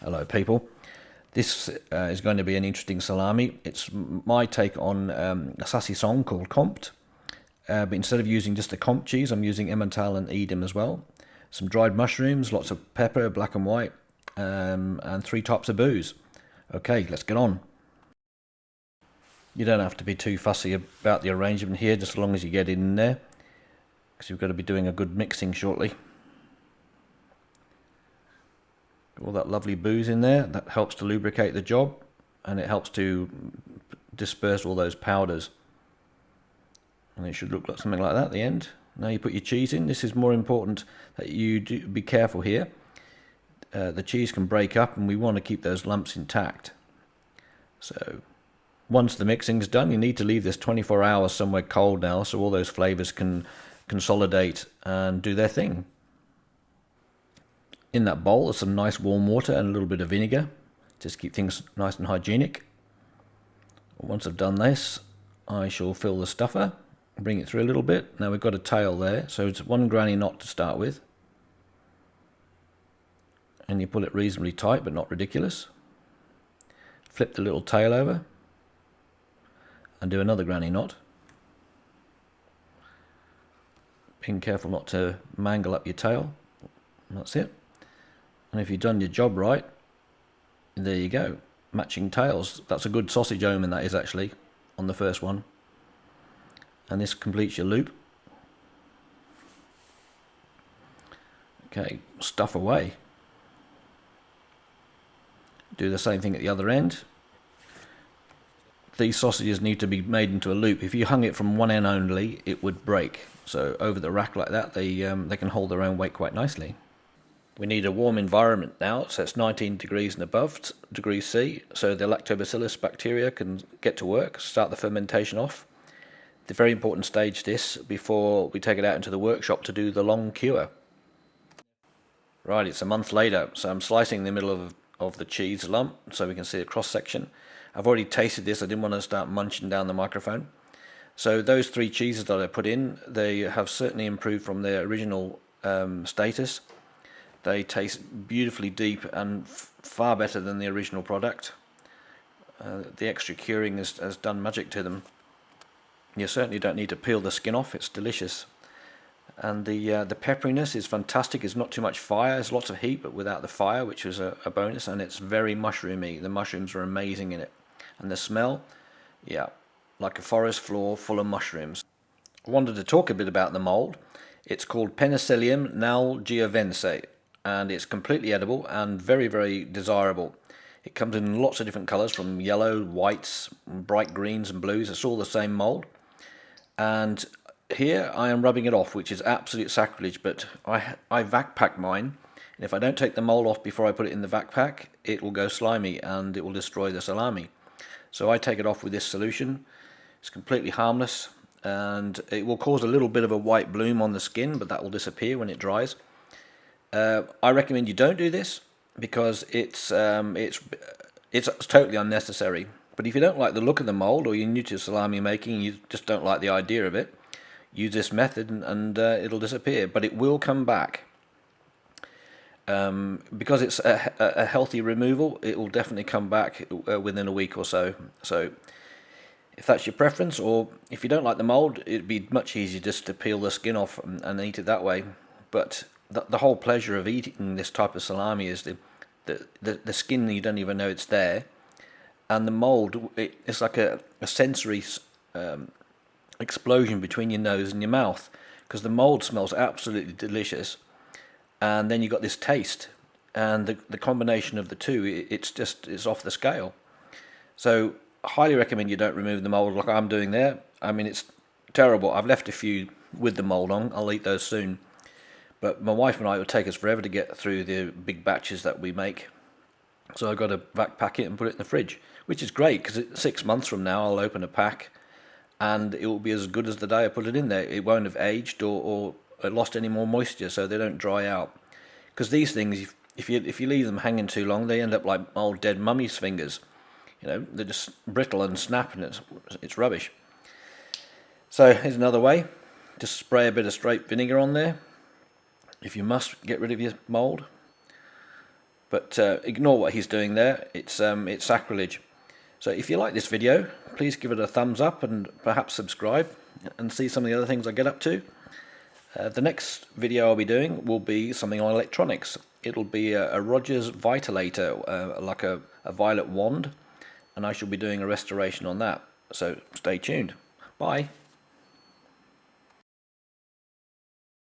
Hello people. This is going to be an interesting salami. It's my take on a saucisson called Comté, but instead of using just the Comté cheese, I'm using Emmental and Edam as well. Some dried mushrooms, lots of pepper, black and white, and 3 types of booze. Okay, let's get on. You don't have to be too fussy about the arrangement here, just as long as you get in there, because you've got to be doing a good mixing shortly. All that lovely booze in there, that helps to lubricate the job, and it helps to disperse all those powders. And it should look like something like that at the end. Now you put your cheese in. This is more important that you do be careful here. The cheese can break up, and we want to keep those lumps intact. So once the mixing's done, you need to leave this 24 hours somewhere cold now, so all those flavors can consolidate and do their thing. In that bowl, there's some nice warm water and a little bit of vinegar, just keep things nice and hygienic. Once I've done this, I shall fill the stuffer, bring it through a little bit. Now we've got a tail there, so it's 1 granny knot to start with. And you pull it reasonably tight, but not ridiculous. Flip the little tail over, and do another granny knot. Being careful not to mangle up your tail. And that's it. And if you've done your job right, there you go, matching tails. That's a good sausage omen, that is, actually, on the first one. And this completes your loop. Okay, stuff away. Do the same thing at the other end. These sausages need to be made into a loop. If you hung it from one end only, it would break. So over the rack like that, they can hold their own weight quite nicely. We need a warm environment now, so it's 19 degrees and above, degrees C, so the lactobacillus bacteria can get to work, start the fermentation off. The very important stage this, before we take it out into the workshop to do the long cure. Right, it's a month later, so I'm slicing the middle of the cheese lump, so we can see a cross section. I've already tasted this, I didn't want to start munching down the microphone. So those 3 cheeses that I put in, they have certainly improved from their original status. They taste beautifully deep and far better than the original product. The extra curing has done magic to them. You certainly don't need to peel the skin off, it's delicious. And the pepperiness is fantastic, it's not too much fire, there's lots of heat but without the fire, which is a bonus, and it's very mushroomy. The mushrooms are amazing in it. And the smell, yeah, like a forest floor full of mushrooms. I wanted to talk a bit about the mould. It's called Penicillium nalgiavense, and it's completely edible and very, very desirable. It comes in lots of different colours, from yellow, whites, bright greens and blues. It's all the same mould. And here I am rubbing it off, which is absolute sacrilege, but I vac pack mine, and if I don't take the mould off before I put it in the vac pack, it will go slimy and it will destroy the salami. So I take it off with this solution. It's completely harmless, and it will cause a little bit of a white bloom on the skin, but that will disappear when it dries. I recommend you don't do this because it's totally unnecessary. But if you don't like the look of the mould, or you're new to salami making and you just don't like the idea of it, use this method and it'll disappear. But it will come back. Because it's a healthy removal, it will definitely come back within a week or so. So if that's your preference, or if you don't like the mould, it'd be much easier just to peel the skin off and eat it that way. But the whole pleasure of eating this type of salami is the skin, you don't even know it's there, and the mould, it's like a sensory explosion between your nose and your mouth, because the mould smells absolutely delicious, and then you got this taste, and the combination of the two, it's off the scale. So I highly recommend you don't remove the mould like I'm doing there. I mean, it's terrible. I've left a few with the mould on. I'll eat those soon. But my wife and I, it would take us forever to get through the big batches that we make. So I've got to vac pack it and put it in the fridge, which is great because 6 months from now I'll open a pack and it will be as good as the day I put it in there. It won't have aged or lost any more moisture, so they don't dry out. Because these things, if you leave them hanging too long, they end up like old dead mummy's fingers. You know, they're just brittle and snap, and it's rubbish. So here's another way. Just spray a bit of straight vinegar on there. If you must get rid of your mould, But ignore what he's doing there. It's sacrilege. So if you like this video, please give it a thumbs up and perhaps subscribe and see some of the other things I get up to. The next video I'll be doing will be something on electronics. It'll be a Rogers Vitilator, like a violet wand, and I shall be doing a restoration on that. So stay tuned. Bye.